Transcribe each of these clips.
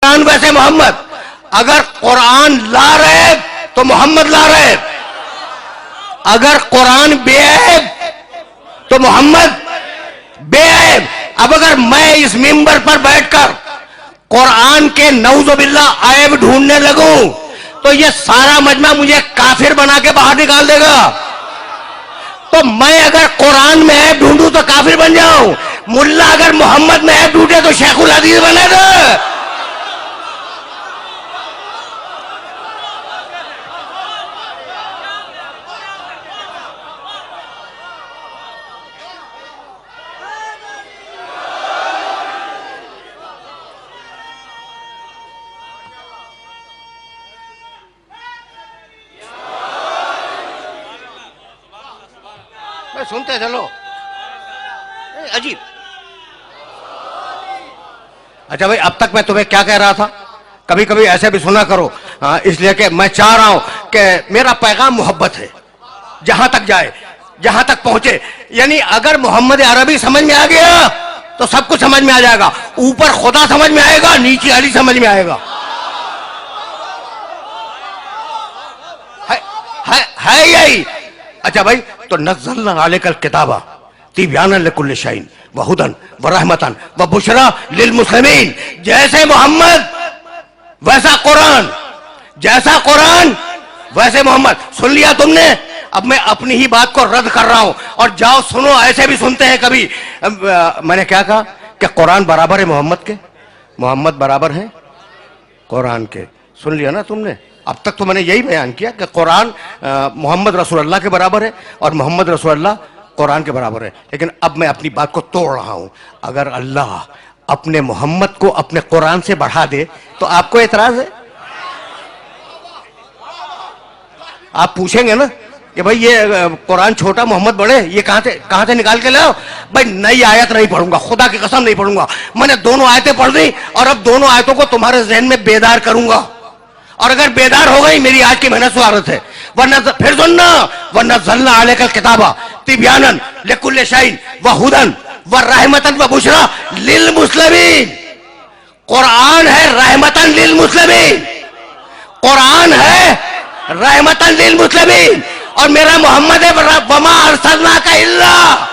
رحمتان ویسے محمد. اگر قرآن لا رہے تو محمد لا رہے, اگر قرآن بے عیب تو محمد بے عیب. اب اگر میں اس منبر پر بیٹھ کر قرآن کے نعوذ باللہ عیب ڈھونڈنے لگوں تو یہ سارا مجمع مجھے کافر بنا کے باہر نکال دے گا. تو میں اگر قرآن میں عیب ڈھونڈوں تو کافر بن جاؤں, ملا اگر محمد میں عیب ڈھونڈے تو شیخ الحدیث بنے گا. سنتے چلو, عجیب. اچھا بھائی, اب تک میں تمہیں کیا کہہ رہا تھا, کبھی کبھی ایسے بھی سنا کرو, اس لیے کہ میں چاہ رہا ہوں کہ میرا پیغام محبت ہے, جہاں تک جائے جہاں تک پہنچے. یعنی اگر محمد عربی سمجھ میں آ گیا تو سب کچھ سمجھ میں آ جائے گا. اوپر خدا سمجھ میں آئے گا, نیچے علی سمجھ میں آئے گا. ہے یہی. اچھا بھائی, تو نزلنا علیک الکتاب تبیانا لکل شیء وہدی ورحمۃ وبشری للمسلمین. جیسے محمد ویسا قرآن, جیسا قرآن ویسے محمد. سن لیا تم نے؟ اب میں اپنی ہی بات کو رد کر رہا ہوں, اور جاؤ سنو. ایسے بھی سنتے ہیں کبھی. میں نے کیا کہا کہ قرآن برابر ہے محمد کے, محمد برابر ہے قرآن کے. سن لیا نا تم نے؟ اب تک تو میں نے یہی بیان کیا کہ قرآن محمد رسول اللہ کے برابر ہے اور محمد رسول اللہ قرآن کے برابر ہے. لیکن اب میں اپنی بات کو توڑ رہا ہوں. اگر اللہ اپنے محمد کو اپنے قرآن سے بڑھا دے تو آپ کو اعتراض ہے؟ آپ پوچھیں گے نا کہ بھائی یہ قرآن چھوٹا محمد بڑے, یہ کہاں سے نکال کے لاؤ؟ بھائی نئی آیت نہیں پڑھوں گا, خدا کی قسم نہیں پڑھوں گا. میں نے دونوں آیتیں پڑھ دی اور اب دونوں آیتوں کو تمہارے ذہن میں بیدار کروں گا, اور اگر بیدار ہو گئی میری آج کی محنت سعادت ہے. ورنہ پھر سننا, وَنَزَّلْنَا عَلَيْكَ الْكِتَابَ تِبْيَانًا لِكُلِّ شَيْءٍ وَهُدًى وَرَحْمَةً وَبُشْرَىٰ لِلْمُسْلِمِينَ. قرآن ہے رحمتاً للمسلمین, قرآن ہے رحمتاً للمسلمین, اور میرا محمد ہے وَمَا أَرْسَلْنَاكَ إِلَّا.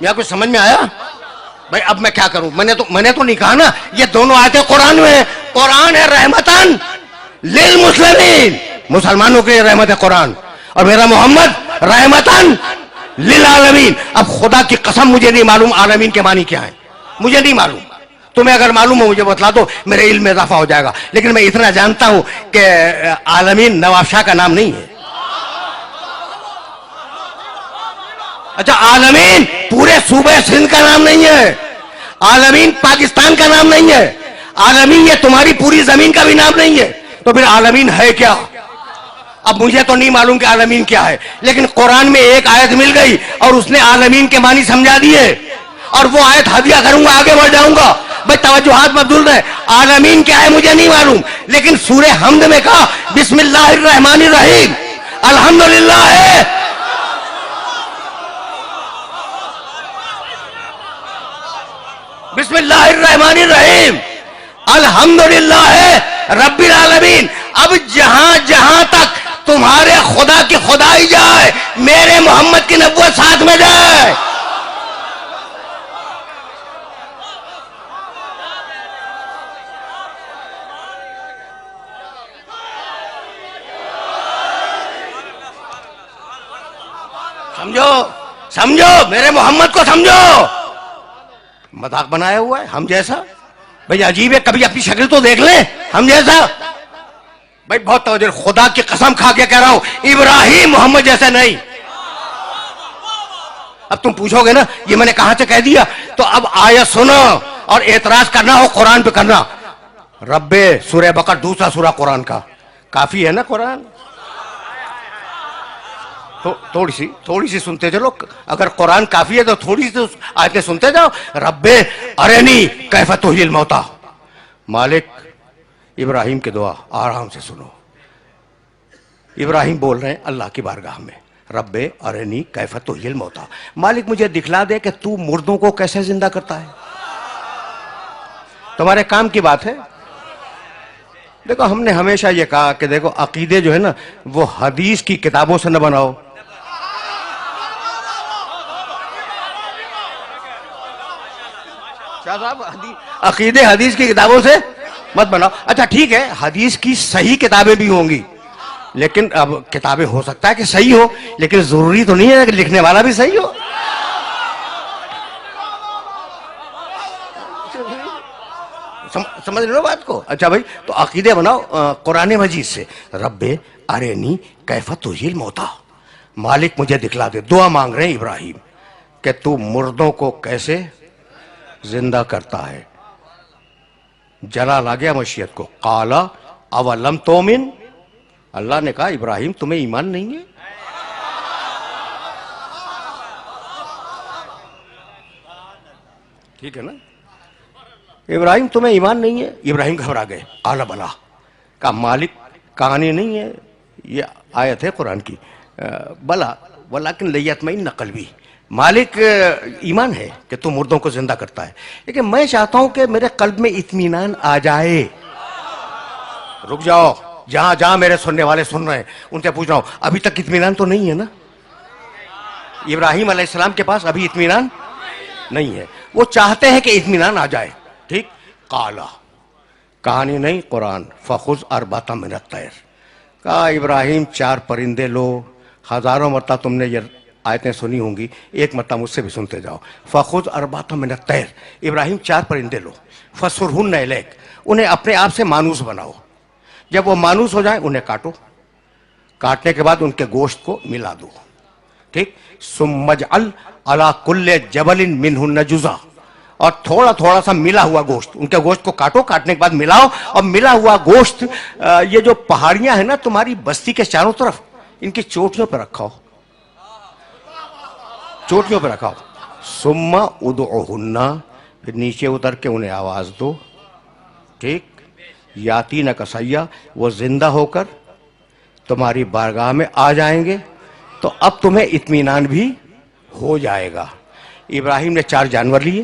یا کچھ سمجھ میں آیا؟ بھائی اب میں کیا کروں؟ میں نے تو نہیں کہا نا یہ دونوں آیتیں قرآن میں ہیں. قرآن ہے رحمتاً للمسلمین, مسلمانوں کے لیے رحمت ہے قرآن, اور میرا محمد رحمتاً للعالمین. اب خدا کی قسم مجھے نہیں معلوم عالمین کے معنی کیا ہے, مجھے نہیں معلوم. تمہیں اگر معلوم ہو مجھے بتلا دو, میرے علم میں اضافہ ہو جائے گا. لیکن میں اتنا جانتا ہوں کہ عالمین نواب شاہ کا نام نہیں ہے. اچھا, عالمین پورے صوبے سندھ کا نام نہیں ہے, عالمین پاکستان کا نام نہیں ہے, عالمین یہ تمہاری پوری زمین کا بھی نام نہیں ہے. تو پھر عالمین ہے کیا؟ اب مجھے تو نہیں معلوم کہ عالمین کیا ہے, لیکن قرآن میں ایک آیت مل گئی اور اس نے عالمین کے معنی سمجھا دیے, اور وہ آیت ہدیہ کروں گا, آگے بڑھ جاؤں گا. بھائی توجہات مبذول رہے, عالمین کیا ہے مجھے نہیں معلوم, لیکن سورہ حمد میں کہا بسم اللہ الرحمن الرحیم الحمدللہ ہے. بسم اللہ الرحمن الرحیم الحمدللہ رب العالمین. اب جہاں جہاں تک تمہارے خدا کی خدائی جائے, میرے محمد کی نبوت ساتھ میں جائے. سمجھو میرے محمد کو سمجھو. مذاق بنایا ہوا ہے ہم جیسا. بھئی عجیب ہے, کبھی اپنی شکل تو دیکھ لیں ہم جیسا. بھئی بہت توجہ, خدا کی قسم کھا کے کہہ رہا ہوں ابراہیم محمد جیسا نہیں. اب تم پوچھو گے نا یہ میں نے کہاں سے کہہ دیا, تو اب آیت سنو اور اعتراض کرنا ہو قرآن پہ کرنا. رب سورہ بقرہ دوسرا سورہ قرآن کا, کافی ہے نا قرآن. تھوڑی سی سنتے چلو. اگر قرآن کافی ہے تو تھوڑی سی آیتیں سنتے جاؤ. رب ارنی کیف تحیی الموتی. مالک ابراہیم کی دعا آرام سے سنو. ابراہیم بول رہے ہیں اللہ کی بارگاہ میں, رب ارنی کیف تحیی الموتی, مالک مجھے دکھلا دے کہ تو مردوں کو کیسے زندہ کرتا ہے. تمہارے کام کی بات ہے. دیکھو ہم نے ہمیشہ یہ کہا کہ دیکھو عقیدے جو ہے نا وہ حدیث کی کتابوں سے نہ بناؤ. شاہ صاحب عقیدے حدیث کی کتابوں سے مت بناؤ. اچھا ٹھیک ہے, حدیث کی صحیح کتابیں بھی ہوں گی, لیکن اب کتابیں ہو سکتا ہے کہ صحیح ہو, لیکن ضروری تو نہیں ہے کہ لکھنے والا بھی صحیح ہو. سمجھ رہے ہو بات کو. اچھا بھائی, تو عقیدے بناؤ قرآن مجید سے. رب ارنی کیف تحیی الموتی, مالک مجھے دکھلا دے. دعا مانگ رہے ہیں ابراہیم کہ تو مردوں کو کیسے زندہ کرتا ہے. جلال آ گیا مشیت کو. قال اولم تؤمن, اللہ نے کہا ابراہیم تمہیں ایمان نہیں ہے. ٹھیک ہے نا, ابراہیم تمہیں ایمان نہیں ہے. ابراہیم گھبرا گئے. قال بلا, کہا مالک کہانی نہیں ہے, یہ آیت ہے قرآن کی. بلا ولکن لیطمئن قلبی, مالک ایمان ہے کہ تو مردوں کو زندہ کرتا ہے, لیکن میں چاہتا ہوں کہ میرے قلب میں اطمینان آ جائے. رک جاؤ, جہاں جہاں میرے سننے والے سن رہے ہیں ان سے پوچھ رہا ہوں ابھی تک اطمینان تو نہیں ہے نا. ابراہیم علیہ السلام کے پاس ابھی اطمینان نہیں ہے, وہ چاہتے ہیں کہ اطمینان آ جائے. ٹھیک. قالا, کہانی نہیں قرآن. فخذ اربعۃ من الطیر, کہا ابراہیم 4 پرندے لو. ہزاروں مرتبہ تم نے یہ آیتیں سنی ہوں گی, ایک مرتبہ مجھ سے بھی سنتے جاؤ. فخذ اربعۃ من الطیر, ابراہیم 4 پرندے لو. فصرہن الیک, انہیں اپنے آپ سے مانوس بناؤ. جب وہ مانوس ہو جائیں انہیں کاٹو, کاٹنے کے بعد ان کے گوشت کو ملا دو. ٹھیک. ثم اجعل علی کل جبل منہن جزءا, اور تھوڑا تھوڑا سا ملا ہوا گوشت, ان کے گوشت کو کاٹو, کاٹنے کے بعد ملاؤ, اور ملا ہوا گوشت یہ جو پہاڑیاں ہیں نا تمہاری بستی کے چاروں طرف, ان کی چوٹیوں پہ رکھاؤ, چوٹیوں پہ رکھاؤ. ثم ادعوہن, پھر نیچے اتر کے انہیں آواز دو. ٹھیک. یاتینک سعیا, وہ زندہ ہو کر تمہاری بارگاہ میں آ جائیں گے, تو اب تمہیں اطمینان بھی ہو جائے گا. ابراہیم نے 4 جانور لیے,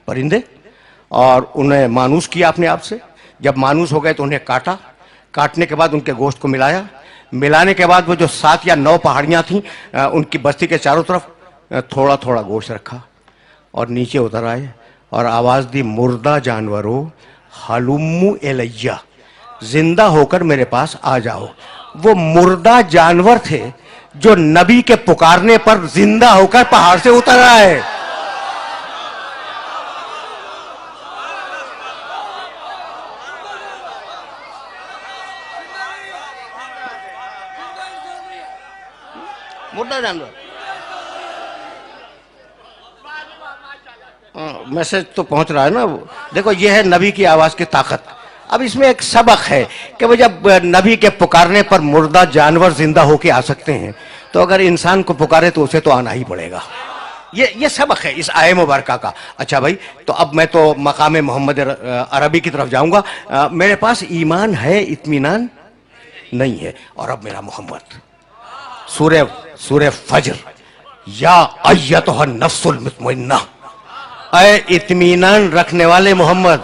پرندے, اور انہیں مانوس کیا اپنے آپ سے. جب مانوس ہو گئے تو انہیں کاٹا, کاٹنے کے بعد ان کے گوشت کو ملایا, ملانے کے بعد وہ جو 7 یا 9 پہاڑیاں تھیں ان کی بستی کے چاروں طرف تھوڑا تھوڑا گوشت رکھا, اور نیچے اتر آئے اور آواز دی مردہ جانوروں حلموا الیہ, زندہ ہو کر میرے پاس آ جاؤ. وہ مردہ جانور تھے جو نبی کے پکارنے پر زندہ ہو کر پہاڑ سے اتر آئے. مردہ جانور. میسج تو پہنچ رہا ہے نا. دیکھو یہ ہے نبی کی آواز کی طاقت. اب اس میں ایک سبق ہے کہ وہ جب نبی کے پکارنے پر مردہ جانور زندہ ہو کے آ سکتے ہیں, تو اگر انسان کو پکارے تو اسے تو آنا ہی پڑے گا. یہ سبق ہے اس آئے مبارکہ کا. اچھا بھائی, تو اب میں تو مقام محمد عربی کی طرف جاؤں گا. میرے پاس ایمان ہے, اطمینان نہیں ہے. اور اب میرا محمد, سورہ فجر. یا ایتھا النفس المطمئنہ, اے اطمینان رکھنے والے محمد.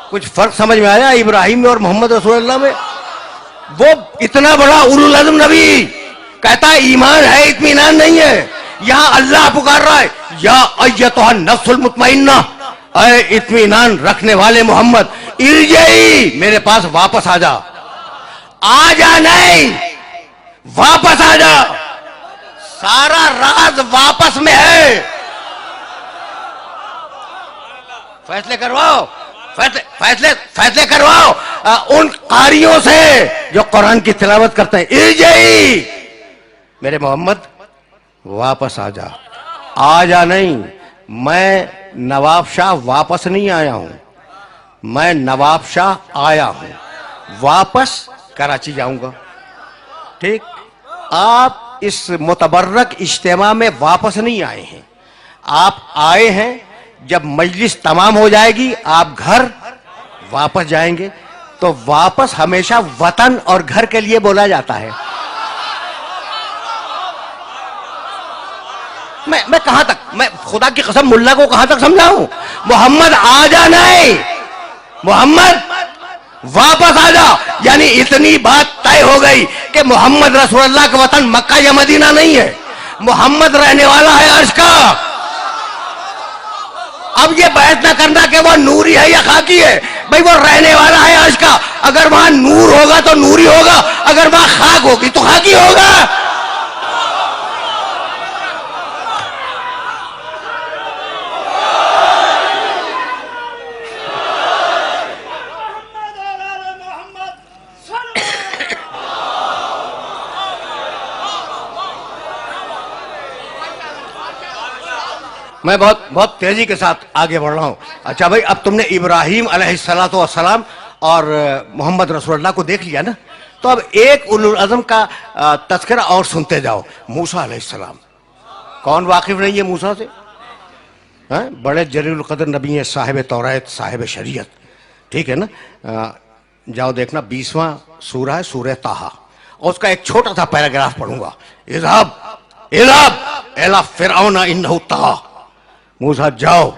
کچھ فرق سمجھ میں آیا ابراہیم میں اور محمد رسول اللہ میں؟ وہ اتنا بڑا اولو العزم نبی کہتا ہے ایمان ہے, اطمینان نہیں ہے. یہاں اللہ پکار رہا ہے, یا ایتھا النفس المطمئنہ, اے اطمینان رکھنے والے محمد, ارجعی, میرے پاس واپس آ جا. آ جا نہیں, واپس آ جا. سارا راز واپس میں ہے. فیصلے کرواؤ, فیصلے کرواؤ ان قاریوں سے جو قرآن کی تلاوت کرتے ہیں. ارجعی, میرے محمد واپس آ جا. آ جا نہیں, میں نواب شاہ واپس نہیں آیا ہوں, میں نواب شاہ آیا ہوں, واپس کراچی جاؤں گا. ٹھیک، آپ اس متبرک اجتماع میں واپس نہیں آئے ہیں، آپ آئے ہیں جب مجلس تمام ہو جائے گی آپ گھر واپس جائیں گے، تو واپس ہمیشہ وطن اور گھر کے لیے بولا جاتا ہے۔ میں کہاں تک، میں خدا کی قسم ملا کو کہاں تک سمجھاؤں؟ محمد آ جانا ہے، محمد واپس آ جا، یعنی اتنی بات طے ہو گئی کہ محمد رسول اللہ کا وطن مکہ یا مدینہ نہیں ہے، محمد رہنے والا ہے عرش کا۔ اب یہ بحث نہ کرنا کہ وہ نوری ہے یا خاکی ہے، بھئی وہ رہنے والا ہے عرش کا، اگر وہاں نور ہوگا تو نوری ہوگا، اگر وہاں خاک ہوگی تو خاکی ہوگا۔ میں بہت تیزی کے ساتھ آگے بڑھ رہا ہوں۔ اچھا بھائی، اب تم نے ابراہیم علیہ السلام اور محمد رسول اللہ کو دیکھ لیا نا، تو اب ایک اولو العزم کا تذکرہ اور سنتے جاؤ، موسیٰ علیہ السلام۔ کون واقف نہیں ہے موسیٰ سے؟ بڑے جلیل القدر نبی ہیں، صاحب توریت، صاحب شریعت، ٹھیک ہے نا؟ جاؤ دیکھنا 20واں سورہ ہے، سورہ طٰہٰ، اور اس کا ایک چھوٹا سا پیراگراف پڑھوں گا۔ اذهب الى فرعون انه طغى، موسیٰ جاؤ،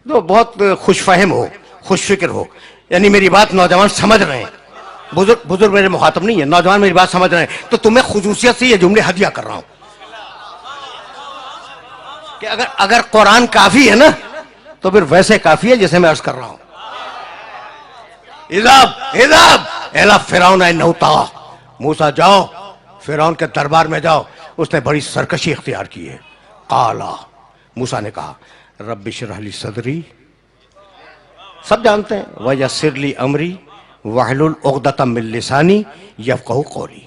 تو بہت خوش فہم ہو، خوش فکر ہو، یعنی میری بات نوجوان سمجھ رہے ہیں، بزرگ میرے مخاطب نہیں ہے، نوجوان میری بات سمجھ رہے ہیں، تو تمہیں خصوصیت سے یہ جملے ہدیہ کر رہا ہوں کہ اگر قرآن کافی ہے نا تو پھر ویسے کافی ہے جیسے میں عرض کر رہا ہوں۔ اذهب الى فرعون انه طغى، موسیٰ جاؤ فرعون کے دربار میں جاؤ، اس نے بڑی سرکشی اختیار کی ہے۔ قالا، موسیٰ نے کہا، رب اشرح لی صدری، سب جانتے ہیں، ویسر لی امری واحلل عقدۃ من لسانی یفقہوا قولی۔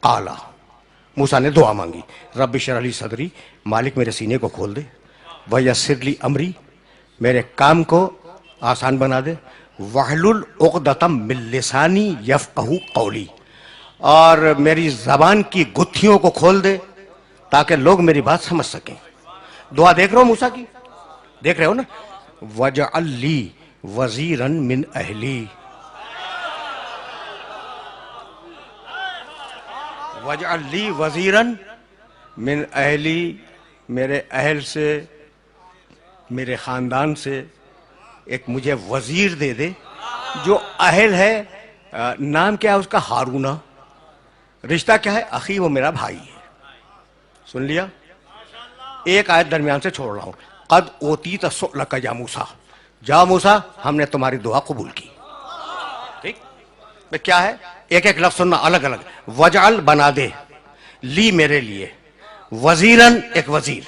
قالا، موسیٰ نے دعا مانگی، رب اشرح لی صدری، مالک میرے سینے کو کھول دے، ویسر لی امری، میرے کام کو آسان بنا دے، واحلل عقدۃ من لسانی یفقہوا قولی، اور میری زبان کی گتھیوں کو کھول دے تاکہ لوگ میری بات سمجھ سکیں۔ دعا دیکھ رہے ہو موسیٰ کی، دیکھ رہے ہو نا؟ وَجْعَلْ لِي وَزِيرًا مِّنْ أَهْلِي، وَجْعَلْ لِي وَزِيرًا مِّنْ أَهْلِي، میرے اہل سے، میرے خاندان سے ایک مجھے وزیر دے دے جو اہل ہے۔ نام کیا ہے اس کا؟ ہارونہ۔ رشتہ کیا ہے؟ اخی، وہ میرا بھائی ہے۔ سن لیا؟ ایک آیت درمیان سے چھوڑ رہا ہوں، قد اوتیت سؤلک یا موسیٰ، جاؤ موسیٰ ہم نے تمہاری دعا قبول کی۔ ٹھیک، کیا ہے؟ ایک ایک لفظ سننا الگ الگ۔ وجعل، بنا دے، لی، میرے لیے، وزیرن، ایک وزیر،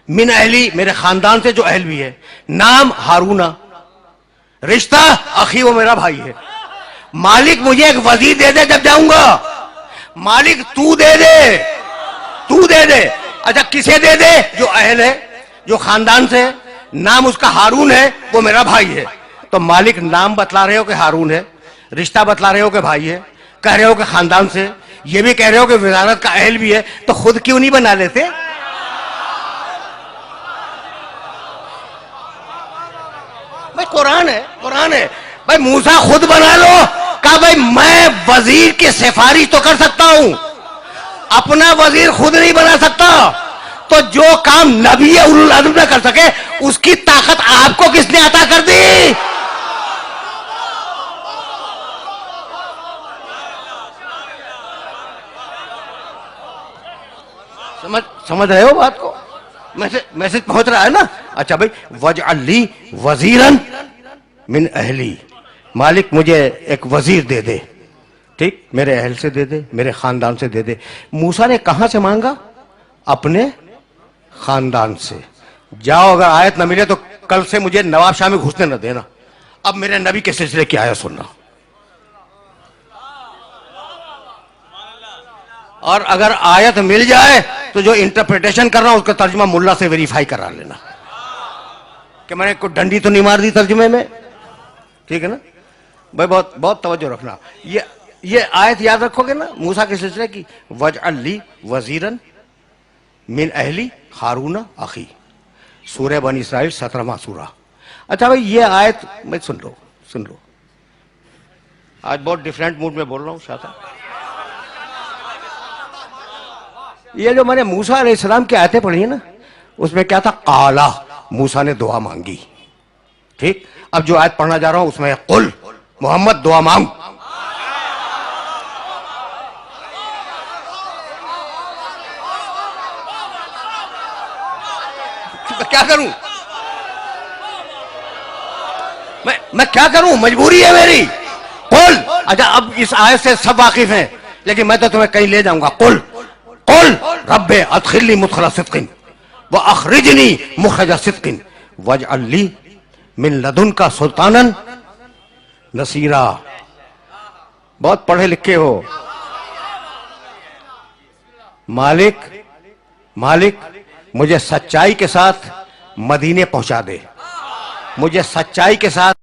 من اہلی، میرے خاندان سے جو اہل بھی ہے، نام ہارونہ، رشتہ اخی، وہ میرا بھائی ہے۔ مالک مجھے ایک وزیر دے دے جب جاؤں گا، مالک تو دے دے، تو دے دے۔ اچھا کسے دے دے؟ جو اہل ہے، جو خاندان سے، نام اس کا ہارون ہے، وہ میرا بھائی ہے۔ تو مالک نام بتلا رہے ہو کہ ہارون ہے، رشتہ بتلا رہے ہو کہ بھائی ہے، کہہ رہے ہو کہ خاندان سے، یہ بھی کہہ رہے ہو کہ وزارت کا اہل بھی ہے، تو خود کیوں نہیں بنا لیتے؟ بھائی قرآن ہے، قرآن ہے۔ بھائی موسیٰ خود بنا لو، کہا بھائی میں وزیر کی سفارش تو کر سکتا ہوں، اپنا وزیر خود نہیں بنا سکتا، تو جو کام نبی اولو العزم نہ کر سکے اس کی طاقت آپ کو کس نے عطا کر دی؟ سمجھ رہے ہو بات کو؟ میسج پہنچ رہا ہے نا؟ اچھا بھائی، وجعل لی وزیرا من اہلی، مالک مجھے ایک وزیر دے دے، ٹھیک، میرے اہل سے دے دے، میرے خاندان سے دے دے۔ موسیٰ نے کہاں سے مانگا؟ اپنے خاندان سے۔ جاؤ اگر آیت نہ ملے تو کل سے مجھے نواب شاہ میں گھسنے نہ دینا۔ اب میرے نبی کے سلسلے کی آیت سننا، اور اگر آیت مل جائے تو جو انٹرپریٹیشن کر رہا ہوں اس کا ترجمہ ملا سے ویریفائی کرا لینا کہ میں نے کوئی ڈنڈی تو نہیں مار دی ترجمے میں، ٹھیک ہے نا بھائی؟ بہت توجہ رکھنا۔ یہ آیت یاد رکھو گے نا موسیٰ کے سلسلے کی، وَاجْعَلْ لِي وَزِيرًا مِنْ أَهْلِي ہارون اخی، سورہ بنی اسرائیل 17واں سورہ۔ اچھا بھائی یہ آیت میں سن لو، آج بہت ڈیفرنٹ موڈ میں بول رہا ہوں شاہ صاحب۔ یہ جو میں نے موسیٰ علیہ السلام کی آیتیں پڑھی ہیں نا، اس میں کیا تھا؟ قالا، موسیٰ نے دعا مانگی، ٹھیک؟ اب جو آیت پڑھنا جا رہا ہوں اس میں قل، محمد دعا مانگ۔ کیا کروں میں کیا کروں، مجبوری ہے میری۔ قل، اچھا اب اس آیت سے سب واقف ہیں لیکن میں تو تمہیں کہیں لے جاؤں گا۔ قل رب ادخلنی مدخل صدق واخرجنی مخرج صدق واجعل لی من لدنک سلطانا نصیرا۔ بہت پڑھے لکھے ہو۔ مالک مجھے سچائی کے ساتھ مدینے پہنچا دے، مجھے سچائی کے ساتھ